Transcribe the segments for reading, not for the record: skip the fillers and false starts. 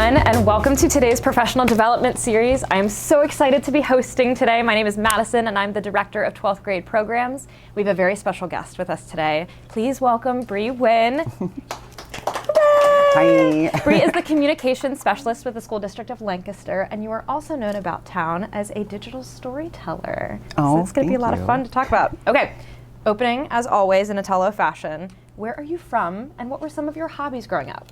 everyone, and welcome to today's professional development series. I am so excited to be hosting today. My name is Madison, and I'm the director of 12th grade programs. We have a very special guest with us today. Please welcome Bri Nguyen. Hi. Bri is the communications specialist with the School District of Lancaster, and you are also known about town as a digital storyteller. Oh, so it's going to be a lot of fun to talk about. Okay, opening as always in Attollo fashion. Where are you from, and what were some of your hobbies growing up?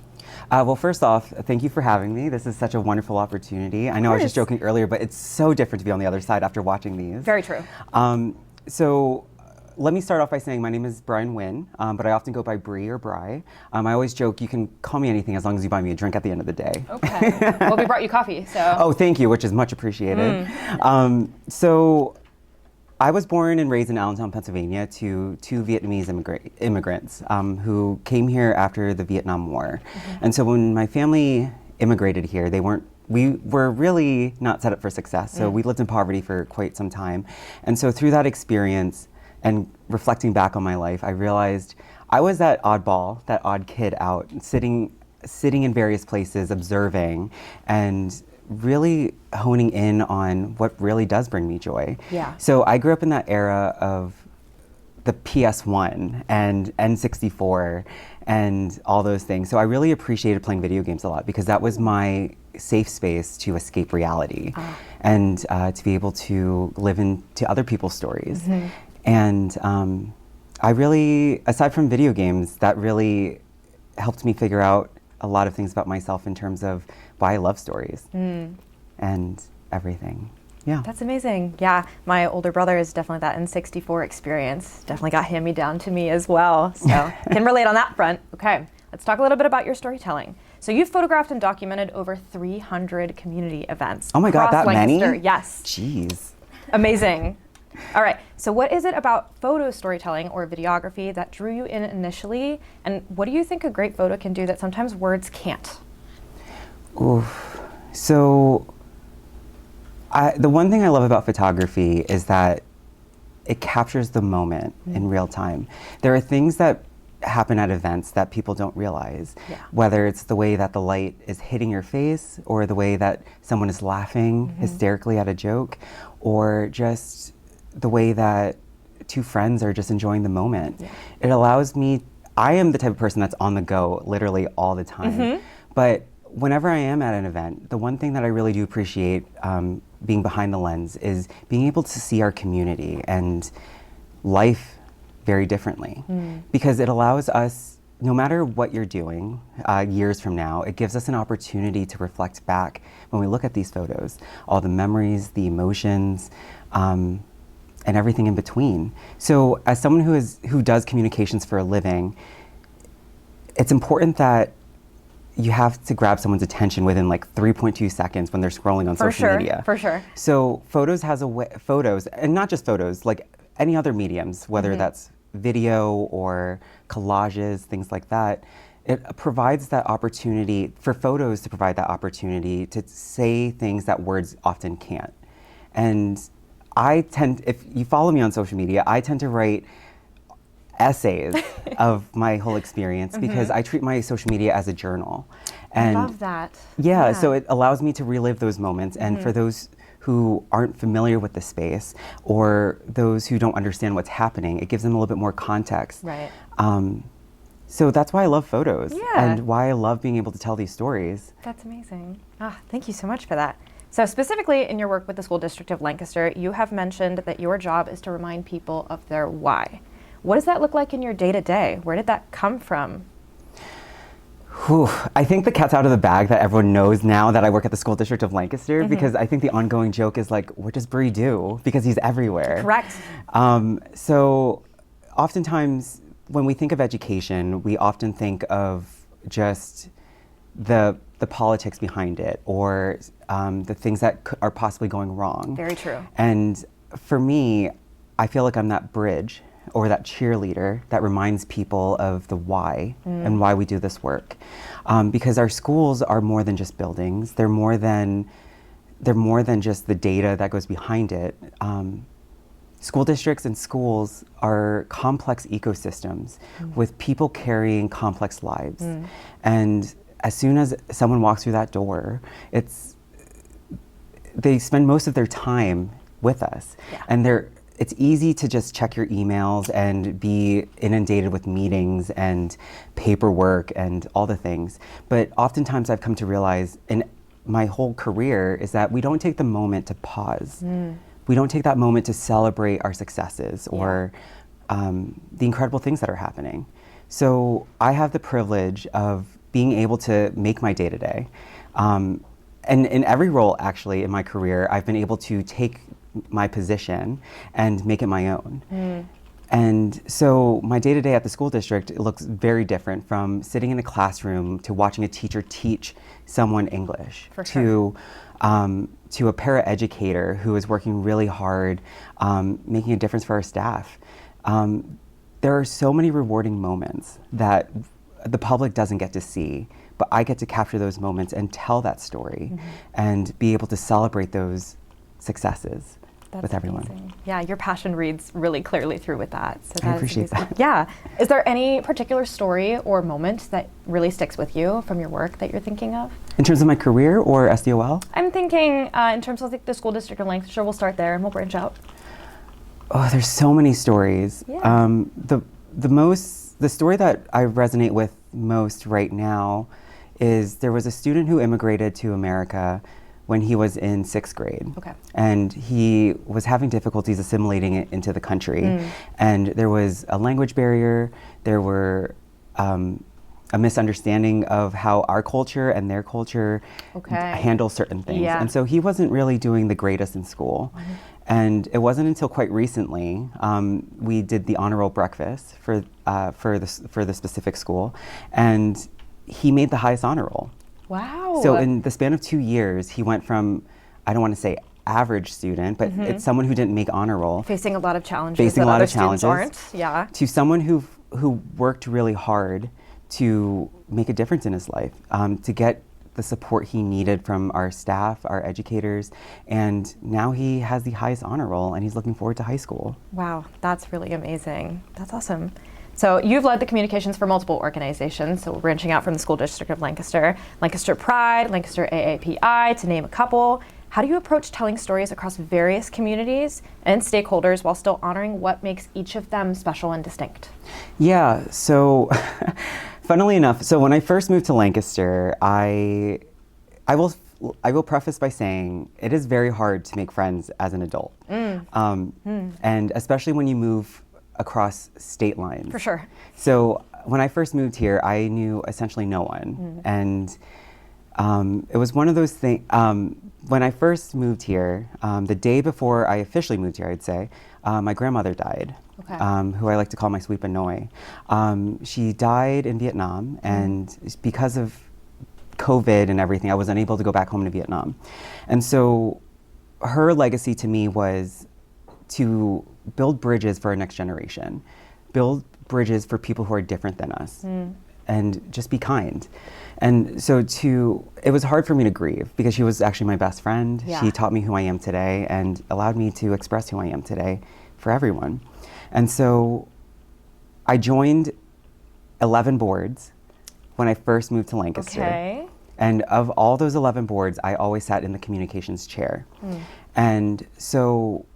Well, first off, thank you for having me. This is such a wonderful opportunity. I know I was just joking earlier, but it's so different to be on the other side after watching these. Very true. So let me start off by saying my name is Bri Nguyen, but I often go by Bri or Bri. I always joke you can call me anything as long as you buy me a drink at the end of the day. Okay. Well, we brought you coffee, so. Oh, thank you, which is much appreciated. So I was born and raised in Allentown, Pennsylvania to two Vietnamese immigrants who came here after the Vietnam War. And so when my family immigrated here, we were really not set up for success. So we lived in poverty for quite some time. And so through that experience and reflecting back on my life, I realized I was that oddball, that odd kid out, sitting in various places, observing, and really honing in on what really does bring me joy. Yeah. So I grew up in that era of the PS1 and N64 and all those things. So I really appreciated playing video games a lot because that was my safe space to escape reality and to be able to live into other people's stories. And I really, aside from video games, that really helped me figure out a lot of things about myself in terms of why I love stories and everything. Yeah. That's amazing. Yeah, my older brother is definitely that N64 experience. Definitely got hand-me down to me as well. So can relate on that front. Okay, let's talk a little bit about your storytelling. So you've photographed and documented over 300 community events. Oh my God, that Lancaster. many? Yes. Jeez. Amazing. All right, so what is it about photo storytelling or videography that drew you in initially? And what do you think a great photo can do that sometimes words can't? Oof. So the one thing I love about photography is that it captures the moment in real time. There are things that happen at events that people don't realize, whether it's the way that the light is hitting your face or the way that someone is laughing hysterically at a joke, or just the way that two friends are just enjoying the moment. It allows me, I am the type of person that's on the go literally all the time, but whenever I am at an event, the one thing that I really do appreciate being behind the lens is being able to see our community and life very differently, because it allows us, no matter what you're doing years from now, it gives us an opportunity to reflect back when we look at these photos, all the memories, the emotions, and everything in between. So as someone who does communications for a living, it's important that you have to grab someone's attention within like 3.2 seconds when they're scrolling on social media. For sure. So photos has a way, photos, and not just photos, like any other mediums, whether that's video or collages, things like that, it provides that opportunity for photos to provide that opportunity to say things that words often can't. And if you follow me on social media, I tend to write essays of my whole experience because I treat my social media as a journal. And I love that. Yeah, so it allows me to relive those moments. And for those who aren't familiar with the space or those who don't understand what's happening, it gives them a little bit more context. Right. So that's why I love photos and why I love being able to tell these stories. That's amazing. Thank you so much for that. So specifically in your work with the School District of Lancaster, you have mentioned that your job is to remind people of their why. What does that look like in your day-to-day? Where did that come from? Whew. I think the cat's out of the bag that everyone knows now that I work at the School District of Lancaster, because I think the ongoing joke is like, what does Bri do? Because he's everywhere. Correct. So oftentimes when we think of education, we often think of just the politics behind it or the things that are possibly going wrong. Very true. And for me, I feel like I'm that bridge or that cheerleader that reminds people of the why and why we do this work. Because our schools are more than just buildings. They're more than just the data that goes behind it. School districts and schools are complex ecosystems with people carrying complex lives. And as soon as someone walks through that door, they spend most of their time with us. Yeah. And it's easy to just check your emails and be inundated with meetings and paperwork and all the things. But oftentimes I've come to realize in my whole career is that we don't take the moment to pause. We don't take that moment to celebrate our successes or the incredible things that are happening. So I have the privilege of being able to make my day-to-day. And in every role, actually, in my career, I've been able to take my position and make it my own. And so my day-to-day at the school district, it looks very different from sitting in a classroom to watching a teacher teach someone English, to a paraeducator who is working really hard, making a difference for our staff. There are so many rewarding moments that the public doesn't get to see, but I get to capture those moments and tell that story and be able to celebrate those successes with everyone. Amazing. Yeah, your passion reads really clearly through with that. So I appreciate that. Yeah. Is there any particular story or moment that really sticks with you from your work that you're thinking of? In terms of my career or SDOL? I'm thinking in terms of the School District of Lancaster. We'll start there and we'll branch out. Oh, there's so many stories. Yeah. The story that I resonate with most right now is there was a student who immigrated to America when he was in 6th grade. Okay. And he was having difficulties assimilating it into the country. And there was a language barrier, there were a misunderstanding of how our culture and their culture handle certain things. Yeah. And so he wasn't really doing the greatest in school. And it wasn't until quite recently we did the honor roll breakfast for the specific school, and he made the highest honor roll. Wow. So in the span of 2 years, he went from, I don't want to say average student, but it's someone who didn't make honor roll. Facing a lot of challenges. Facing a lot of challenges. Aren't. Yeah. To someone who worked really hard to make a difference in his life, to get the support he needed from our staff, our educators, and now he has the highest honor roll and he's looking forward to high school. Wow, that's really amazing. That's awesome. So you've led the communications for multiple organizations, so branching out from the School District of Lancaster, Lancaster Pride, Lancaster AAPI, to name a couple. How do you approach telling stories across various communities and stakeholders while still honoring what makes each of them special and distinct? Yeah, so funnily enough, so when I first moved to Lancaster, I will preface by saying it is very hard to make friends as an adult. And especially when you move across state lines. For sure. So when I first moved here, I knew essentially no one. And it was one of those things, when I first moved here, the day before I officially moved here, I'd say, my grandmother died, who I like to call my sweet Benoy. She died in Vietnam, and because of COVID and everything, I was unable to go back home to Vietnam. And so her legacy to me was to build bridges for our next generation, build bridges for people who are different than us, and just be kind. And so it was hard for me to grieve because she was actually my best friend. Yeah. She taught me who I am today and allowed me to express who I am today for everyone. And so I joined 11 boards when I first moved to Lancaster. Okay. And of all those 11 boards, I always sat in the communications chair. And so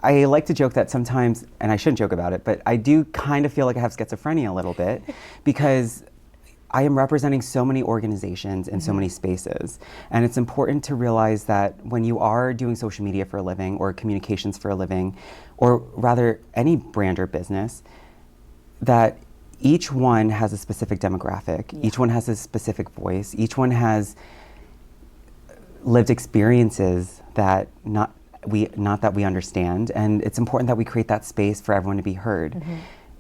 I like to joke that sometimes, and I shouldn't joke about it, but I do kind of feel like I have schizophrenia a little bit because I am representing so many organizations in so many spaces. And it's important to realize that when you are doing social media for a living or communications for a living, or rather any brand or business, that each one has a specific demographic, each one has a specific voice, each one has lived experiences that not that we understand, and it's important that we create that space for everyone to be heard.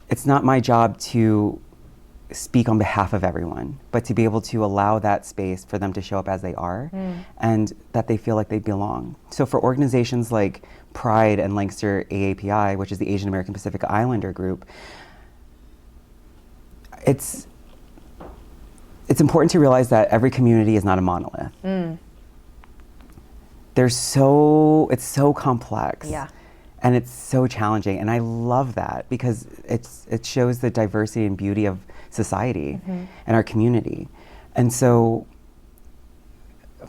It's not my job to speak on behalf of everyone, but to be able to allow that space for them to show up as they are and that they feel like they belong. So for organizations like Pride and Lancaster AAPI, which is the Asian American Pacific Islander group, it's important to realize that every community is not a monolith. It's so complex. Yeah. And it's so challenging, and I love that because it shows the diversity and beauty of society and our community. And so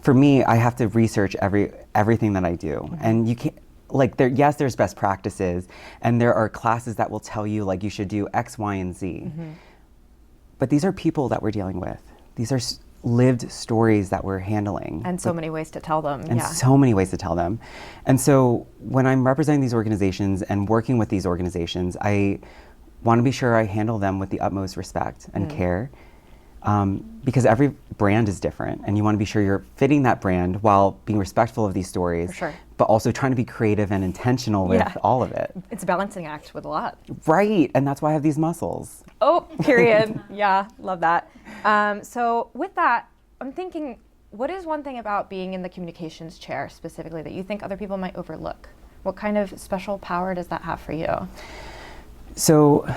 for me, I have to research everything that I do. And you can't, like, yes, there's best practices, and there are classes that will tell you, like, you should do X, Y, and Z. But these are people that we're dealing with. These are lived stories that we're handling. And so many ways to tell them. And so many ways to tell them. And so when I'm representing these organizations and working with these organizations, I want to be sure I handle them with the utmost respect and care. Because every brand is different, and you want to be sure you're fitting that brand while being respectful of these stories, For sure. but also trying to be creative and intentional with all of it. It's a balancing act with a lot. Right, and that's why I have these muscles. Oh, period. Yeah, love that. So with that, I'm thinking, what is one thing about being in the communications chair specifically that you think other people might overlook? What kind of special power does that have for you? So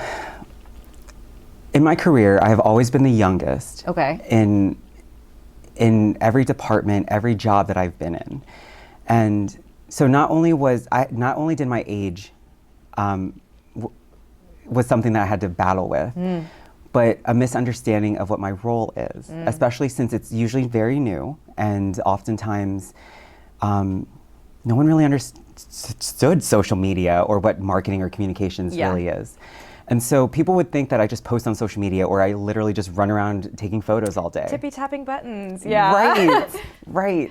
in my career, I have always been the youngest in every department, every job that I've been in. And so not only did my age was something that I had to battle with, but a misunderstanding of what my role is, especially since it's usually very new, and oftentimes no one really understood social media or what marketing or communications really is. And so people would think that I just post on social media, or I literally just run around taking photos all day. Tippy tapping buttons, Right.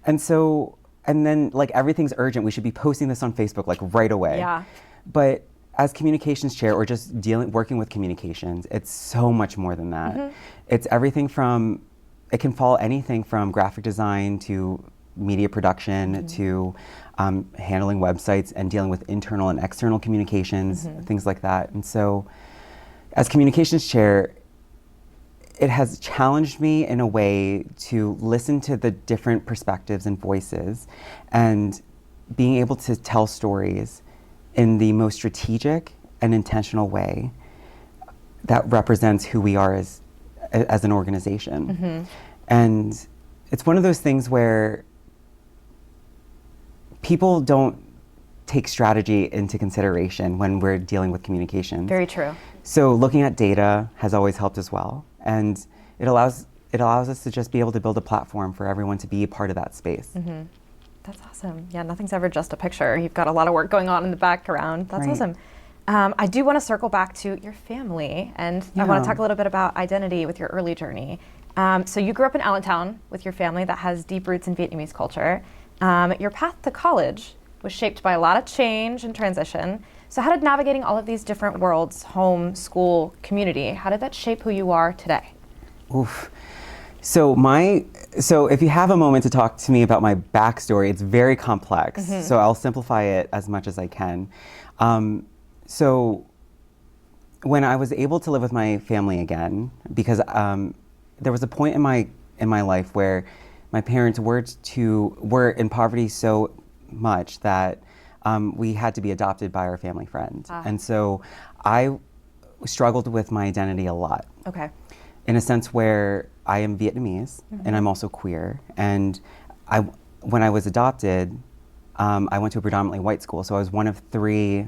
And so, and then, like, everything's urgent. We should be posting this on Facebook, like, right away. Yeah. But as communications chair, or just working with communications, it's so much more than that. It's everything from, it can fall anything from graphic design to media production to handling websites and dealing with internal and external communications, things like that. And so as communications chair, it has challenged me in a way to listen to the different perspectives and voices, and being able to tell stories in the most strategic and intentional way that represents who we are as an organization. And it's one of those things where people don't take strategy into consideration when we're dealing with communications. Very true. So looking at data has always helped as well. And it allows us to just be able to build a platform for everyone to be a part of that space. That's awesome. Yeah, nothing's ever just a picture. You've got a lot of work going on in the background. That's awesome. I do want to circle back to your family, and I want to talk a little bit about identity with your early journey. So you grew up in Allentown with your family that has deep roots in Vietnamese culture. Your path to college was shaped by a lot of change and transition. So how did navigating all of these different worlds, home, school, community, how did that shape who you are today? Oof. So if you have a moment to talk to me about my backstory, it's very complex. So I'll simplify it as much as I can. So when I was able to live with my family again, because there was a point in my life where my parents were in poverty so much that we had to be adopted by our family friend. And so I struggled with my identity a lot. Okay. In a sense where I am Vietnamese and I'm also queer. And when I was adopted, I went to a predominantly white school. So I was one of three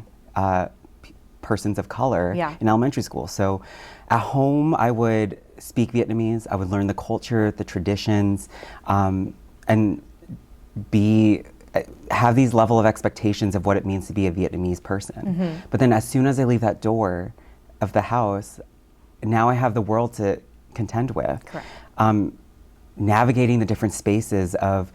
persons of color in elementary school. So at home, I would speak Vietnamese. I would learn the culture, the traditions, and have these level of expectations of what it means to be a Vietnamese person. But then as soon as I leave that door of the house, now I have the world to contend with. Correct. Navigating the different spaces of,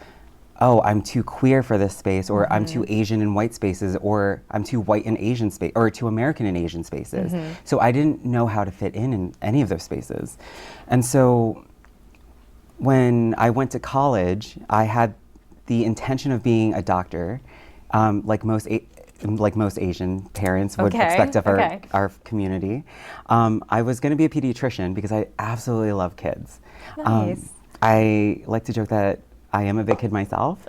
oh, I'm too queer for this space, or I'm too Asian in white spaces, or I'm too white in Asian space, or too American in Asian spaces. So I didn't know how to fit in any of those spaces. And so when I went to college, I had the intention of being a doctor, like most Asian parents would expect of our community. I was going to be a pediatrician because I absolutely love kids. Nice. I like to joke that I am a big kid myself,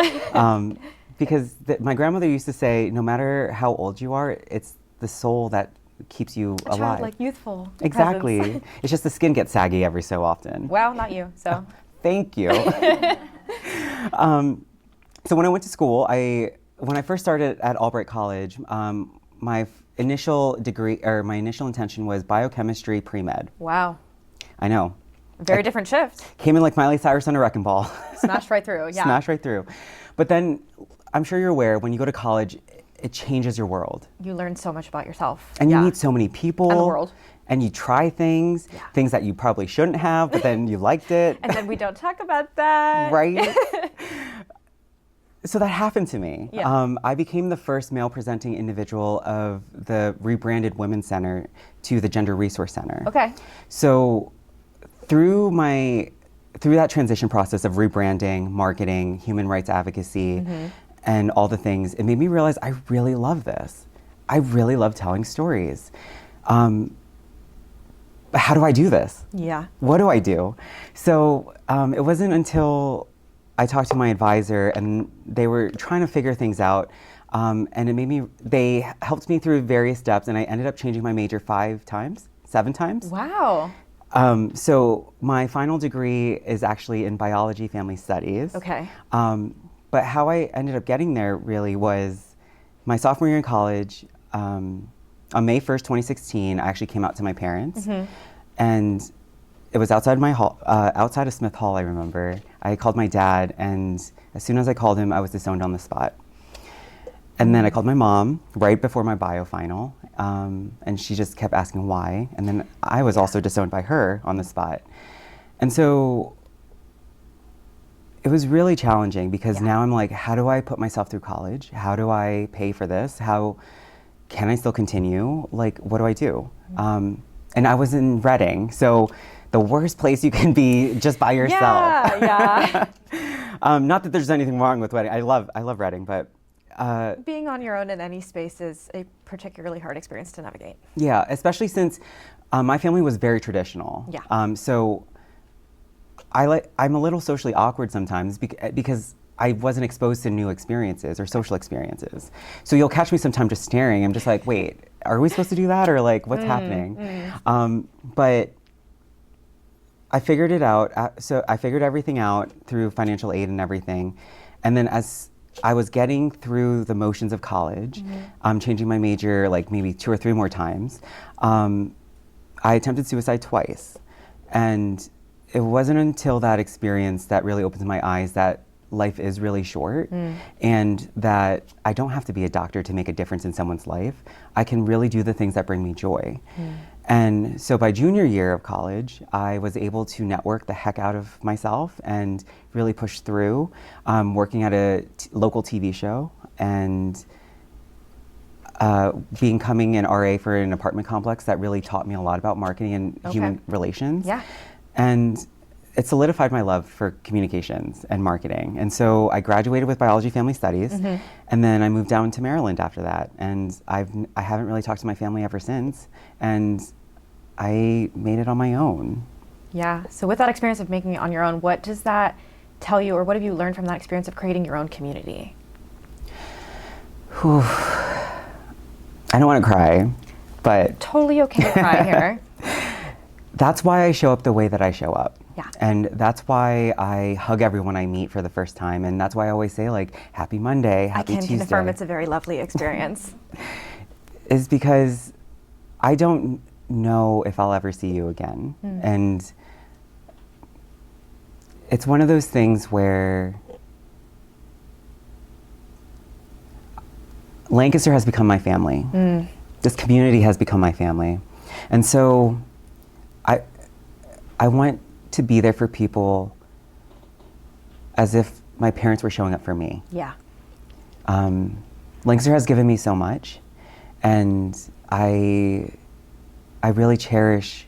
because my grandmother used to say, no matter how old you are, it's the soul that keeps you alive. Childlike, youthful. Exactly. presence. It's just the skin gets saggy every so often. Well, not you, so. Thank you. So when I went to school, I when I first started at Albright College, my initial degree, or my initial intention was biochemistry pre-med. Wow. I know. Very different shift. Came in like Miley Cyrus on a wrecking ball. Smashed right through, yeah. Smashed right through. But then, I'm sure you're aware, when you go to college, it changes your world. You learn so much about yourself. And you meet so many people. And the world. And you try things, things that you probably shouldn't have, but then you liked it. And then we don't talk about that. Right? So that happened to me. Yeah. I became the first male presenting individual of the rebranded Women's Center to the Gender Resource Center. Okay. So through that transition process of rebranding, marketing, human rights advocacy, and all the things, it made me realize I really love this. I really love telling stories. But how do I do this? Yeah. What do I do? So it wasn't until I talked to my advisor and they were trying to figure things out. And they helped me through various steps, and I ended up changing my major 7 times. Wow. So my final degree is actually in biology family studies. Okay. But how I ended up getting there really was my sophomore year in college. On May 1st, 2016, I actually came out to my parents, and it was outside my hall, outside of Smith Hall, I remember. I called my dad, and as soon as I called him, I was disowned on the spot. And then I called my mom right before my bio final, and she just kept asking why. And then I was also disowned by her on the spot. And so it was really challenging because now I'm like, how do I put myself through college? How do I pay for this? How can I still continue? Like, what do I do? And I was in Reading, so the worst place you can be just by yourself. Yeah. Not that there's anything wrong with Reading. I love Reading, but being on your own in any space is a particularly hard experience to navigate. Yeah, especially since my family was very traditional. Yeah. So I'm a little socially awkward sometimes because I wasn't exposed to new experiences or social experiences. So you'll catch me sometime just staring. I'm just like, wait, are we supposed to do that, or like what's happening? But I figured it out. So I figured everything out through financial aid and everything. And then as I was getting through the motions of college, changing my major like maybe 2 or 3 more times, I attempted suicide twice. And it wasn't until that experience that really opened my eyes that life is really short, and that I don't have to be a doctor to make a difference in someone's life. I can really do the things that bring me joy. And so by junior year of college, I was able to network the heck out of myself and really push through, working at a local TV show and becoming an RA for an apartment complex that really taught me a lot about marketing and human relations. Yeah. And it solidified my love for communications and marketing. And so I graduated with biology family studies, and then I moved down to Maryland after that. And I haven't really talked to my family ever since, and I made it on my own. Yeah, so with that experience of making it on your own, what does that tell you, or what have you learned from that experience of creating your own community? Whew. I don't want to cry, but... Totally okay to cry here. That's why I show up the way that I show up. Yeah. And that's why I hug everyone I meet for the first time. And that's why I always say, like, happy Monday, happy Tuesday. I can confirm it's a very lovely experience. Is because I don't know if I'll ever see you again. And it's one of those things where Lancaster has become my family. This community has become my family. And so I want to be there for people as if my parents were showing up for me. Yeah. Lancaster has given me so much, and I really cherish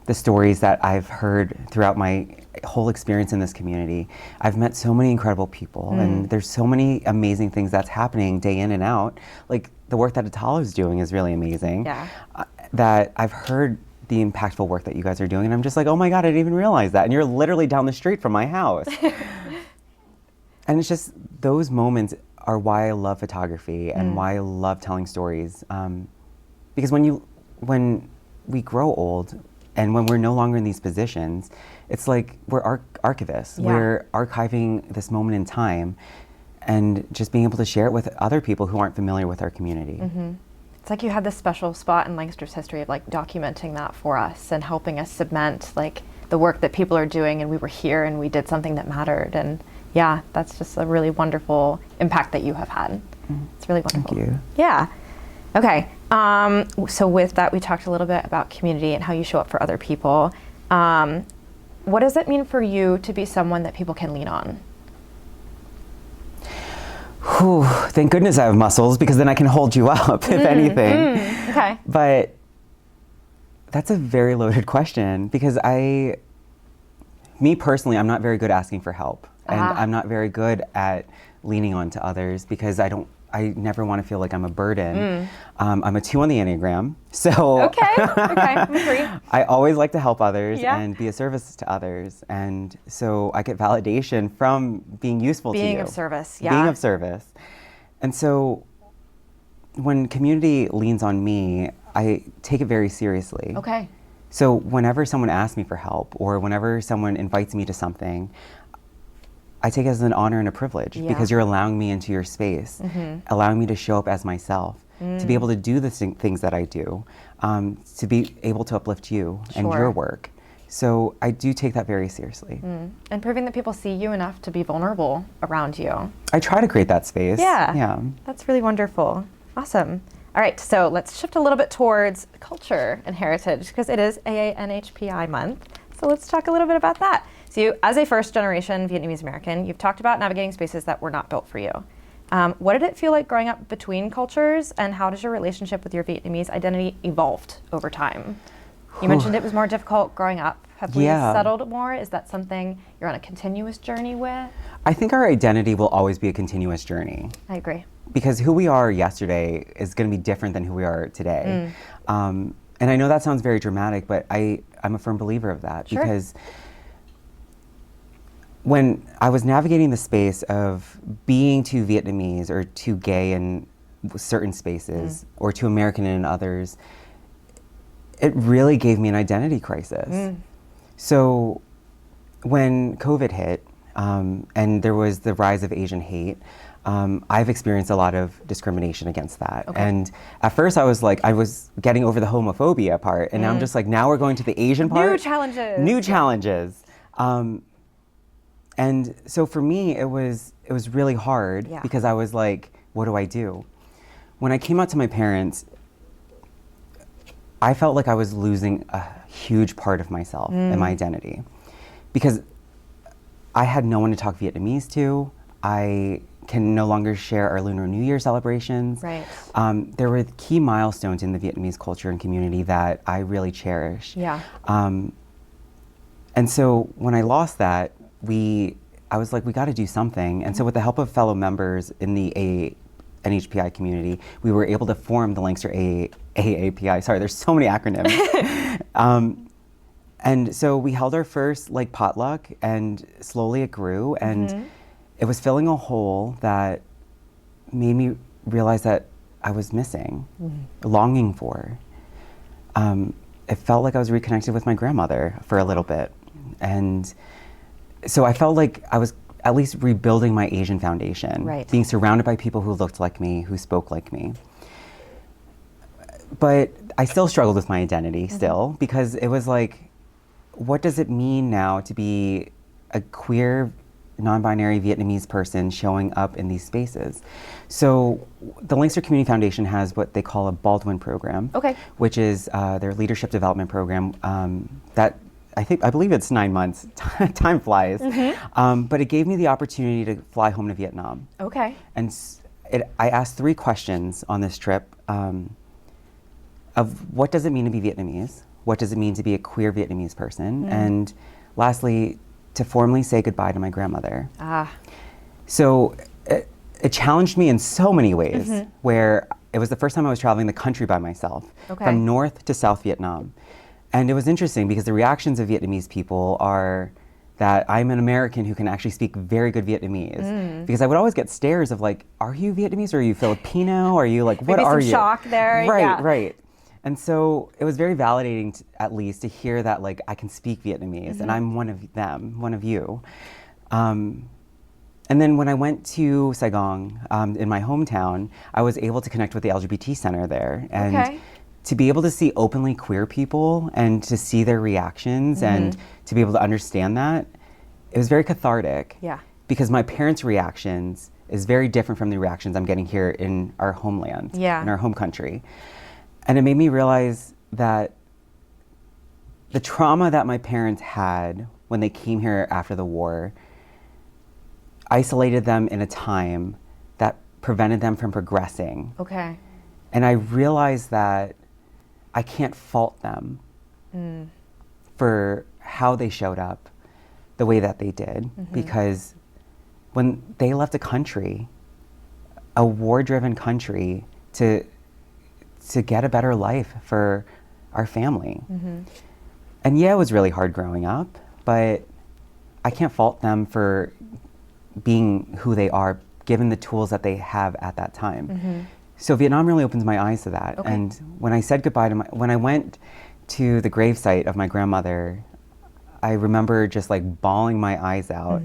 the stories that I've heard throughout my whole experience in this community. I've met so many incredible people, and there's so many amazing things that's happening day in and out. Like the work that Attollo is doing is really amazing. Yeah. That I've heard the impactful work that you guys are doing, and I'm just like, oh my God, I didn't even realize that. And you're literally down the street from my house. And it's just, those moments are why I love photography and why I love telling stories. Because when we grow old and when we're no longer in these positions, it's like we're archivists. Yeah. We're archiving this moment in time. and just being able to share it with other people who aren't familiar with our community. It's like you had this special spot in Lancaster's history of like documenting that for us and helping us cement like the work that people are doing, and we were here and we did something that mattered. And yeah, that's just a really wonderful impact that you have had. It's really wonderful. Thank you. Yeah. Okay. So with that, we talked a little bit about community and how you show up for other people. What does it mean for you to be someone that people can lean on? Whew, thank goodness I have muscles, because then I can hold you up, if anything. Okay. But that's a very loaded question, because me personally, I'm not very good asking for help. And I'm not very good at leaning on to others, because I never want to feel like I'm a burden. I'm a 2 on the Enneagram, so Okay, I agree. I always like to help others Yeah. and be a service to others. And so I get validation from being useful to you. Being of service, yeah. Being of service. And so when community leans on me, I take it very seriously. Okay. So whenever someone asks me for help, or whenever someone invites me to something, I take it as an honor and a privilege, because you're allowing me into your space, allowing me to show up as myself, to be able to do the things that I do, to be able to uplift you and your work. So I do take that very seriously. And proving that people see you enough to be vulnerable around you. I try to create that space. Yeah. That's really wonderful. Awesome. All right, so let's shift a little bit towards culture and heritage, because it is AANHPI month. So let's talk a little bit about that. So you, as a first-generation Vietnamese American, you've talked about navigating spaces that were not built for you. What did it feel like growing up between cultures, and how does your relationship with your Vietnamese identity evolved over time? You mentioned it was more difficult growing up. Have we settled more? Is that something you're on a continuous journey with? I think our identity will always be a continuous journey. I agree. Because who we are yesterday is going to be different than who we are today. And I know that sounds very dramatic, but I'm a firm believer of that. Sure. Because when I was navigating the space of being too Vietnamese or too gay in certain spaces or too American in others, it really gave me an identity crisis. So when COVID hit and there was the rise of Asian hate, I've experienced a lot of discrimination against that. Okay. And at first I was getting over the homophobia part, and now I'm just like, now we're going to the Asian part. New challenges. New challenges. And so for me, it was really hard because I was like, what do I do? When I came out to my parents, I felt like I was losing a huge part of myself and my identity, because I had no one to talk Vietnamese to. I can no longer share our Lunar New Year celebrations. Right. There were key milestones in the Vietnamese culture and community that I really cherish. Yeah. And so when I lost that, I was like, we got to do something. And so with the help of fellow members in the NHPI community, we were able to form the Lancaster AAPI. Sorry, there's so many acronyms. And so we held our first potluck, and slowly it grew, and it was filling a hole that made me realize that I was missing, longing for. It felt like I was reconnected with my grandmother for a little bit. And so I felt like I was at least rebuilding my Asian foundation, being surrounded by people who looked like me, who spoke like me. But I still struggled with my identity still, because it was like, what does it mean now to be a queer, non-binary Vietnamese person showing up in these spaces? So the Lancaster Community Foundation has what they call a Baldwin program, which is their leadership development program that I believe it's 9 months. Time flies. But it gave me the opportunity to fly home to Vietnam. And I asked 3 questions on this trip of what does it mean to be Vietnamese? What does it mean to be a queer Vietnamese person? And lastly, to formally say goodbye to my grandmother. So it challenged me in so many ways, where it was the first time I was traveling the country by myself, from North to South Vietnam. And it was interesting because the reactions of Vietnamese people are that I'm an American who can actually speak very good Vietnamese. Because I would always get stares of like, are you Vietnamese, or are you Filipino? Are you like, what Maybe are some you? shock there. Right. And so it was very validating, at least, to hear that like I can speak Vietnamese and I'm one of them, one of you. And And then when I went to Saigon, in my hometown, I was able to connect with the LGBT center there. And to be able to see openly queer people and to see their reactions and to be able to understand that, it was very cathartic. Yeah. Because my parents' reactions is very different from the reactions I'm getting here in our homeland, in our home country. And it made me realize that the trauma that my parents had when they came here after the war isolated them in a time that prevented them from progressing. Okay. And I realized that I can't fault them for how they showed up the way that they did, because when they left a country, a war-driven country, to get a better life for our family. And yeah, it was really hard growing up, but I can't fault them for being who they are, given the tools that they have at that time. So Vietnam really opens my eyes to that. And when I said goodbye to when I went to the gravesite of my grandmother, I remember just like bawling my eyes out.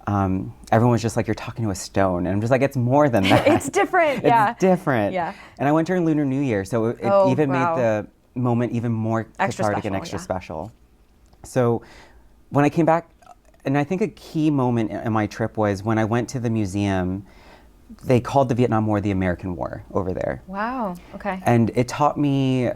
Everyone was just like, you're talking to a stone. And I'm just like, it's more than that. It's different, It's different. Yeah. And I went during Lunar New Year, so it even made the moment even more cathartic and extra special. So when I came back, and I think a key moment in my trip was when I went to the museum. They called the Vietnam War the American War over there. Wow, okay. And it taught me,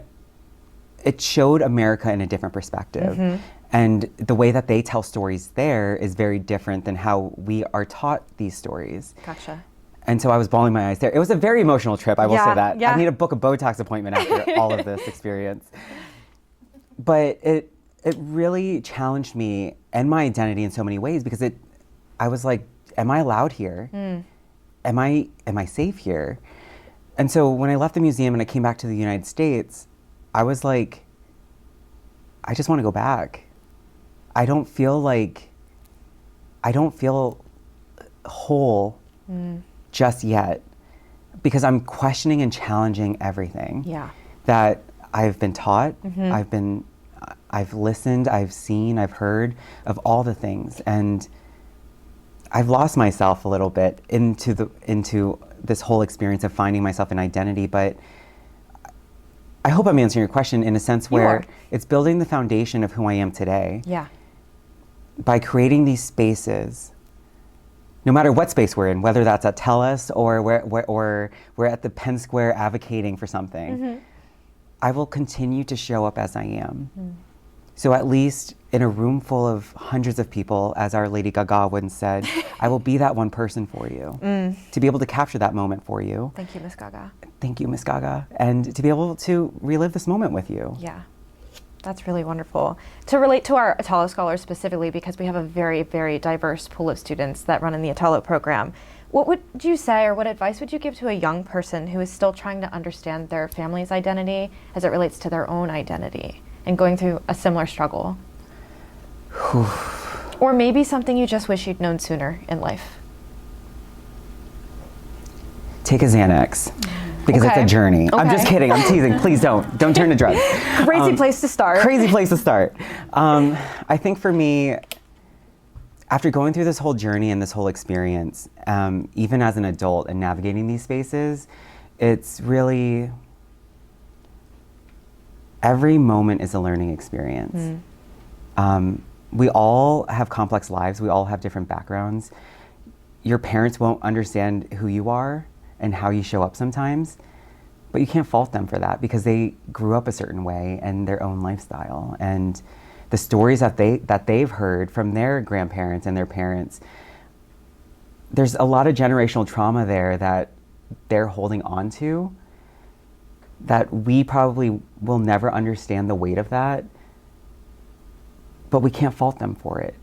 it showed America in a different perspective. And the way that they tell stories there is very different than how we are taught these stories. Gotcha. And so I was bawling my eyes there. It was a very emotional trip, I will say that. Yeah. I need to book a Botox appointment after all of this experience. But it really challenged me and my identity in so many ways, because I was like, am I allowed here? Am I safe here? And so when I left the museum and I came back to the United States, I was like, I just want to go back. I don't feel whole just yet, because I'm questioning and challenging everything that I've been taught. I've listened, I've seen, I've heard of all the things, and I've lost myself a little bit into this whole experience of finding myself in identity. But I hope I'm answering your question in a sense where it's building the foundation of who I am today. Yeah. By creating these spaces, no matter what space we're in, whether that's at Attollo or we're at the Penn Square advocating for something, I will continue to show up as I am. So at least in a room full of hundreds of people, as our Lady Gaga once said, I will be that one person for you, to be able to capture that moment for you. Thank you, Miss Gaga. Thank you, Miss Gaga. And to be able to relive this moment with you. Yeah, that's really wonderful. To relate to our Attollo scholars specifically, because we have a very, very diverse pool of students that run in the Attollo program, what would you say, or what advice would you give to a young person who is still trying to understand their family's identity as it relates to their own identity and going through a similar struggle? Or maybe something you just wish you'd known sooner in life? Take a Xanax, because it's a journey. I'm just kidding, I'm teasing. Please don't turn to drugs. Crazy place to start. Crazy place to start. I think for me, after going through this whole journey and this whole experience, even as an adult and navigating these spaces, it's really, every moment is a learning experience. We all have complex lives. We all have different backgrounds. Your parents won't understand who you are and how you show up sometimes, but you can't fault them for that, because they grew up a certain way and their own lifestyle. And the stories that they've heard from their grandparents and their parents, there's a lot of generational trauma there that they're holding on to, that we probably will never understand the weight of that, but we can't fault them for it.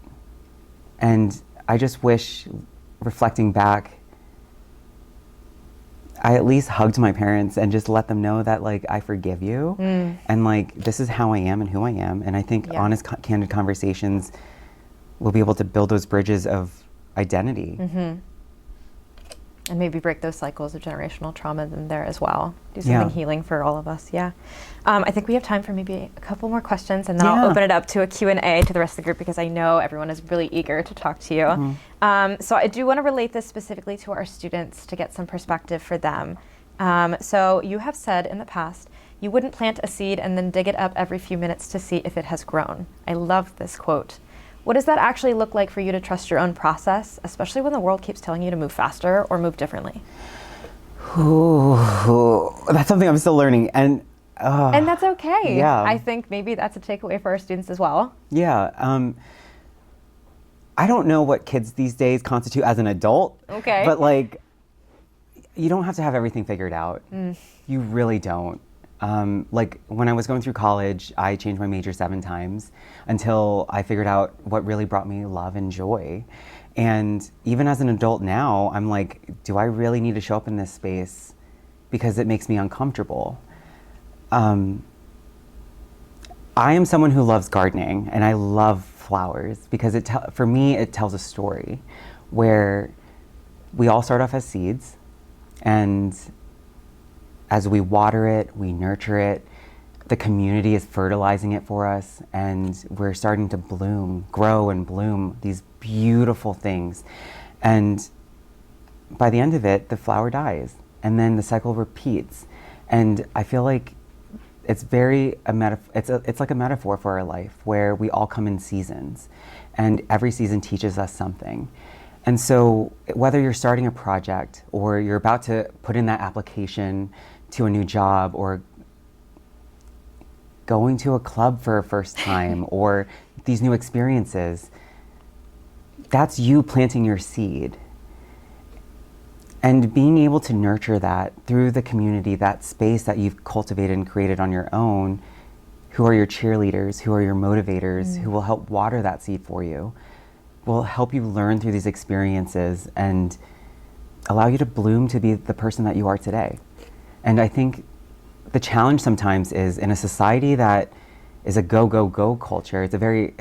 And I just wish, reflecting back, I at least hugged my parents and just let them know that, like, I forgive you, and like, this is how I am and who I am. And I think honest, candid conversations will be able to build those bridges of identity. And maybe break those cycles of generational trauma in there as well. Do something healing for all of us. Yeah. I think we have time for maybe a couple more questions, and then I'll open it up to a Q&A to the rest of the group, because I know everyone is really eager to talk to you. So I do want to relate this specifically to our students to get some perspective for them. So you have said in the past, you wouldn't plant a seed and then dig it up every few minutes to see if it has grown. I love this quote. What does that actually look like for you to trust your own process, especially when the world keeps telling you to move faster or move differently? Ooh, that's something I'm still learning. And that's okay. Yeah. I think maybe that's a takeaway for our students as well. Yeah. I don't know what kids these days constitute as an adult. Okay. But like, you don't have to have everything figured out. You really don't. Like when I was going through college, I changed my major 7 times until I figured out what really brought me love and joy. And even as an adult now, I'm like, do I really need to show up in this space because it makes me uncomfortable? I am someone who loves gardening, and I love flowers because for me, it tells a story where we all start off as seeds, and as we water it, we nurture it, the community is fertilizing it for us, and we're starting to bloom, grow and bloom these beautiful things. And by the end of it, the flower dies, and then the cycle repeats. And I feel like it's it's like a metaphor for our life, where we all come in seasons, and every season teaches us something. And so whether you're starting a project, or you're about to put in that application to a new job, or going to a club for a first time, or these new experiences, that's you planting your seed. And being able to nurture that through the community, that space that you've cultivated and created on your own, who are your cheerleaders, who are your motivators, who will help water that seed for you, will help you learn through these experiences and allow you to bloom to be the person that you are today. And I think the challenge sometimes is, in a society that is a go, go, go culture, it's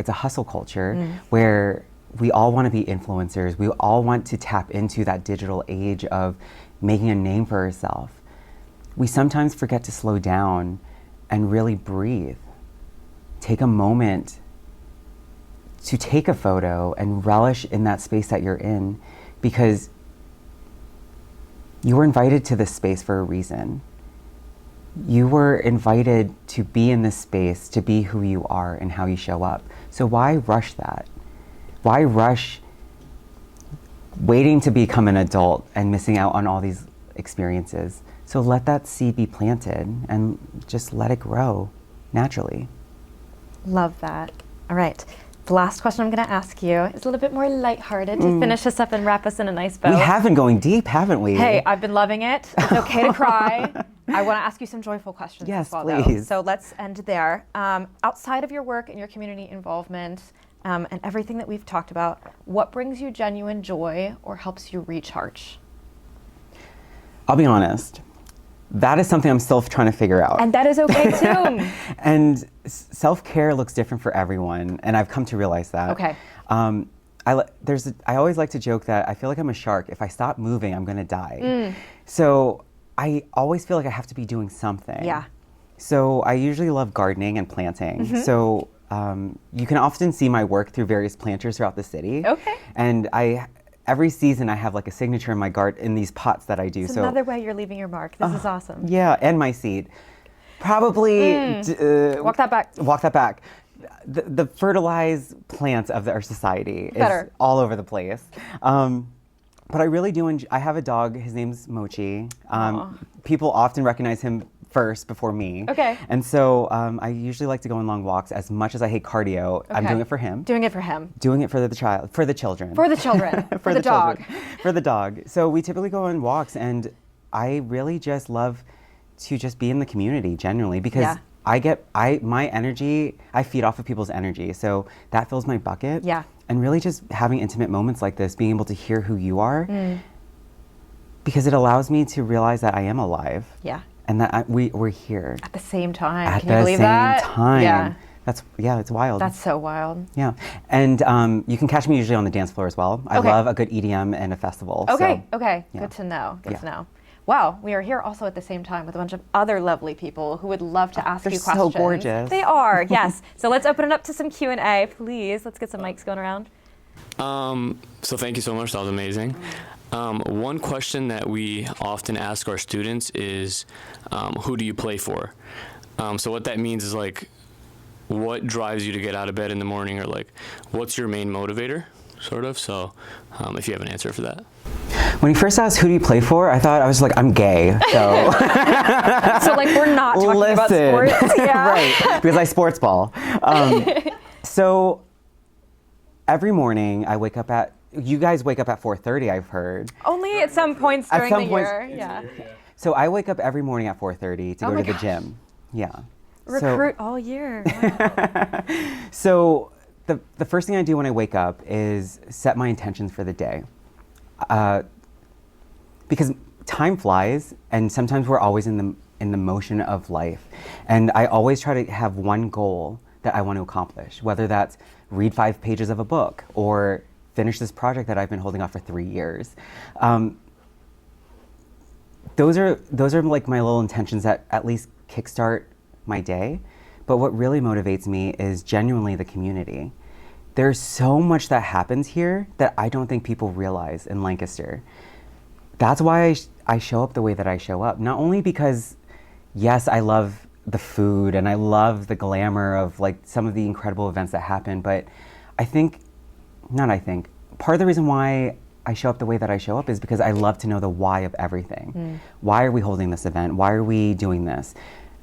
a hustle culture where we all want to be influencers. We all want to tap into that digital age of making a name for ourselves. We sometimes forget to slow down and really breathe. Take a moment to take a photo and relish in that space that you're in, because you were invited to this space for a reason. You were invited to be in this space, to be who you are and how you show up. So why rush that? Why rush waiting to become an adult and missing out on all these experiences? So let that seed be planted and just let it grow naturally. Love that. All right. The last question I'm going to ask you is a little bit more lighthearted to finish us up and wrap us in a nice bow. We have been going deep, haven't we? Hey, I've been loving it. It's okay to cry. I want to ask you some joyful questions as well, please. though. So let's end there. Outside of your work and your community involvement and everything that we've talked about, what brings you genuine joy or helps you recharge? I'll be honest. That is something I'm still trying to figure out. And that is okay too. And self-care looks different for everyone, and I've come to realize that. Okay. I always like to joke that I feel like I'm a shark. If I stop moving, I'm gonna die. So I always feel like I have to be doing something. Yeah. So I usually love gardening and planting. So you can often see my work through various planters throughout the city. Okay. And every season I have like a signature in my garden in these pots that I do. It's another way you're leaving your mark. This is awesome. Yeah, and my seed. Probably walk that back. Walk that back. The fertilized plants of our society is all over the place. But I really do enjoy. I have a dog. His name's Mochi. People often recognize him first before me. Okay. And so I usually like to go on long walks. As much as I hate cardio, I'm doing it for him. Doing it for him. Doing it for the children. For the children. For the dog. For the dog. So we typically go on walks, and I really just love to just be in the community generally, because my energy, I feed off of people's energy. So that fills my bucket. Yeah. And really just having intimate moments like this, being able to hear who you are, because it allows me to realize that I am alive. Yeah. And that we're here. At the same time. At Can you believe that? At the same time. Yeah. it's wild. That's so wild. Yeah, and you can catch me usually on the dance floor as well. I love a good EDM and a festival. Okay, so, okay, yeah. good to know, good to know. Wow, we are here also at the same time with a bunch of other lovely people who would love to ask you questions. They're so gorgeous. They are, yes. So let's open it up to some Q&A, please. Let's get some mics going around. So thank you so much, that was amazing. One question that we often ask our students is, who do you play for? So what that means is like, what drives you to get out of bed in the morning, or like, what's your main motivator, sort of? So if you have an answer for that. When you first asked who do you play for, I thought, I was like, I'm gay, so. So like, we're not talking about sports. Yeah. Right, because I sports ball. So every morning I wake up you guys wake up at 4:30, I've heard. Only at some points during the year, yeah. So I wake up every morning at 4:30 to go to the gym. Yeah. Recruit all year. Wow. So the first thing I do when I wake up is set my intentions for the day. Because time flies, and sometimes we're always in the motion of life. And I always try to have one goal that I want to accomplish, whether that's read 5 pages of a book or finish this project that I've been holding off for 3 years. Those are like my little intentions that at least kickstart my day. But what really motivates me is genuinely the community. There's so much that happens here that I don't think people realize in Lancaster. That's why I show up the way that I show up. Not only because, yes, I love the food and I love the glamour of like some of the incredible events that happen, but part of the reason why I show up the way that I show up is because I love to know the why of everything. Why are we holding this event? Why are we doing this?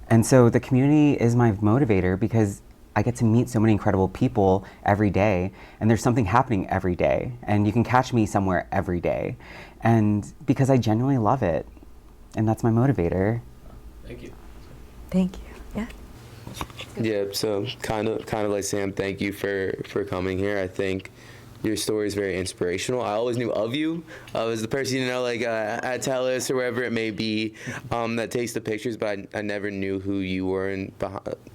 And so the community is my motivator because I get to meet so many incredible people every day, and there's something happening every day, and you can catch me somewhere every day. And because I genuinely love it, and that's my motivator. Thank you. Thank you. Yeah. Yeah, so kind of like Sam, thank you for coming here. I think your story is very inspirational. I always knew of you as the person, like Attollo or wherever it may be, that takes the pictures, but I never knew who you were and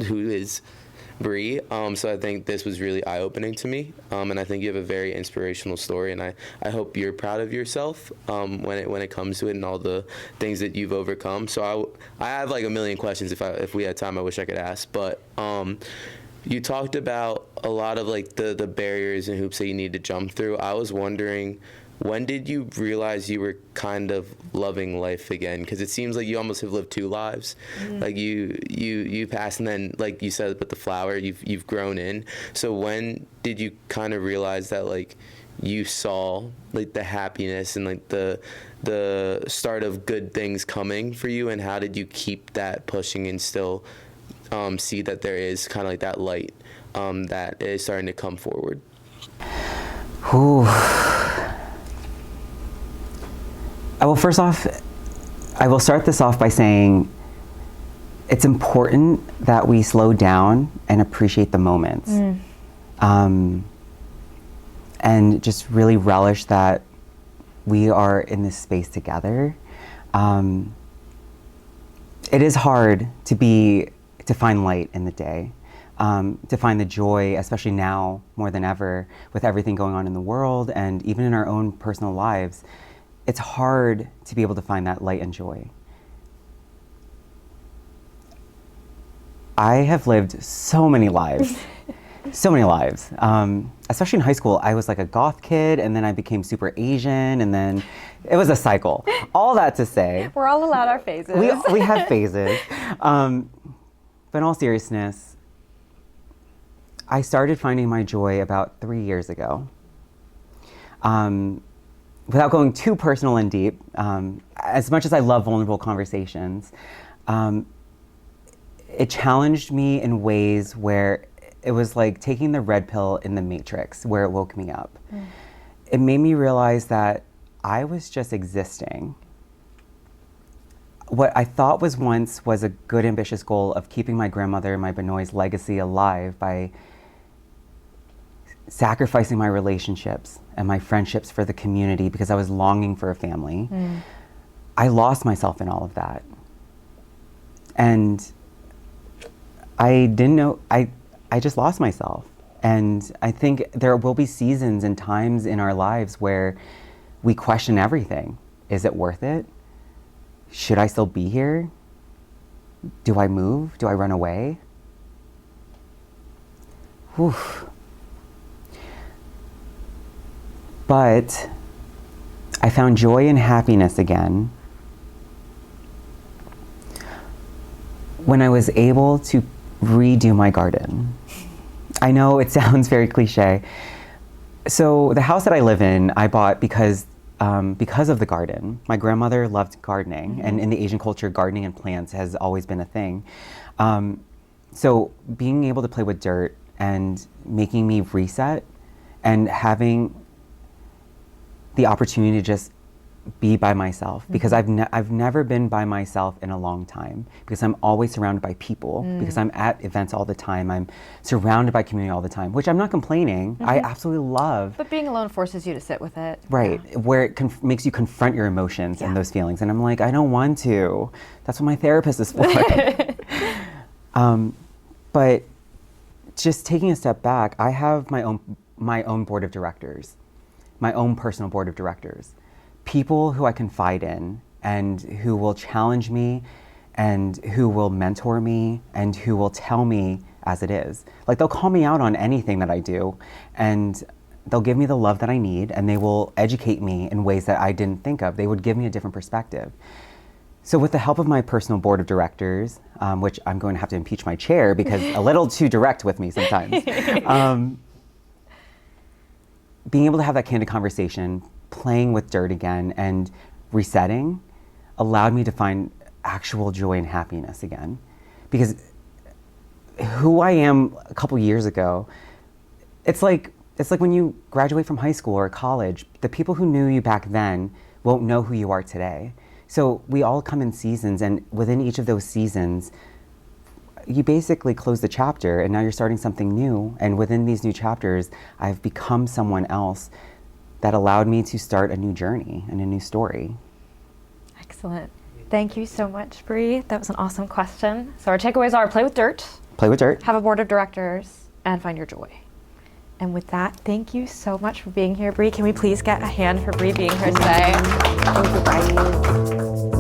who is Bri. So I think this was really eye-opening to me, and I think you have a very inspirational story, and I hope you're proud of yourself when it comes to it and all the things that you've overcome. So I have like a million questions. If we had time, I wish I could ask, but you talked about a lot of like the barriers and hoops that you need to jump through. I was wondering, when did you realize you were kind of loving life again? Because it seems like you almost have lived 2 lives. Like you passed, and then like you said with the flower, you've grown in. So when did you kind of realize that like you saw like the happiness and like the start of good things coming for you, and how did you keep that pushing and still see that there is kind of like that light that is starting to come forward? Well, first off, I will start this off by saying it's important that we slow down and appreciate the moments. And just really relish that we are in this space together. It is hard to find light in the day, to find the joy, especially now more than ever, with everything going on in the world and even in our own personal lives. It's hard to be able to find that light and joy. I have lived so many lives, especially in high school. I was like a goth kid, and then I became super Asian, and then it was a cycle. All that to say, We're all allowed our phases. we have phases. But in all seriousness, I started finding my joy about 3 years ago. Without going too personal and deep, as much as I love vulnerable conversations, it challenged me in ways where it was like taking the red pill in the Matrix, where it woke me up. It made me realize that I was just existing. What I thought was a good, ambitious goal of keeping my grandmother and my Benoit's legacy alive by sacrificing my relationships and my friendships for the community because I was longing for a family. I lost myself in all of that. And I didn't know, I just lost myself. And I think there will be seasons and times in our lives where we question everything. Is it worth it? Should I still be here? Do I move? Do I run away? Whew. But I found joy and happiness again when I was able to redo my garden. I know it sounds very cliche. So the house that I live in, I bought because of the garden. My grandmother loved gardening, and in the Asian culture, gardening and plants has always been a thing. So being able to play with dirt and making me reset and having the opportunity to just be by myself, because I've never been by myself in a long time, because I'm always surrounded by people, because I'm at events all the time, I'm surrounded by community all the time, which I'm not complaining. I absolutely love. But being alone forces you to sit with it. Right, Yeah. where it makes you confront your emotions and those feelings, and I'm like, I don't want to. That's what my therapist is for. But just taking a step back, I have my own board of directors, my own personal board of directors. People who I confide in and who will challenge me and who will mentor me and who will tell me as it is. Like, they'll call me out on anything that I do, and they'll give me the love that I need, and they will educate me in ways that I didn't think of. They would give me a different perspective. So with the help of my personal board of directors, which I'm going to have to impeach my chair because a little too direct with me sometimes, being able to have that candid conversation, playing with dirt again and resetting allowed me to find actual joy and happiness again. Because who I am a couple years ago, it's like when you graduate from high school or college, the people who knew you back then won't know who you are today. So we all come in seasons, and within each of those seasons, you basically close the chapter and now you're starting something new. And within these new chapters, I've become someone else that allowed me to start a new journey and a new story. Excellent. Thank you so much, Bri. That was an awesome question. So our takeaways are: play with dirt, Play with dirt. have a board of directors, and find your joy. And with that, thank you so much for being here, Bri. Can we please get a hand for Bri being here today? Thank you, guys.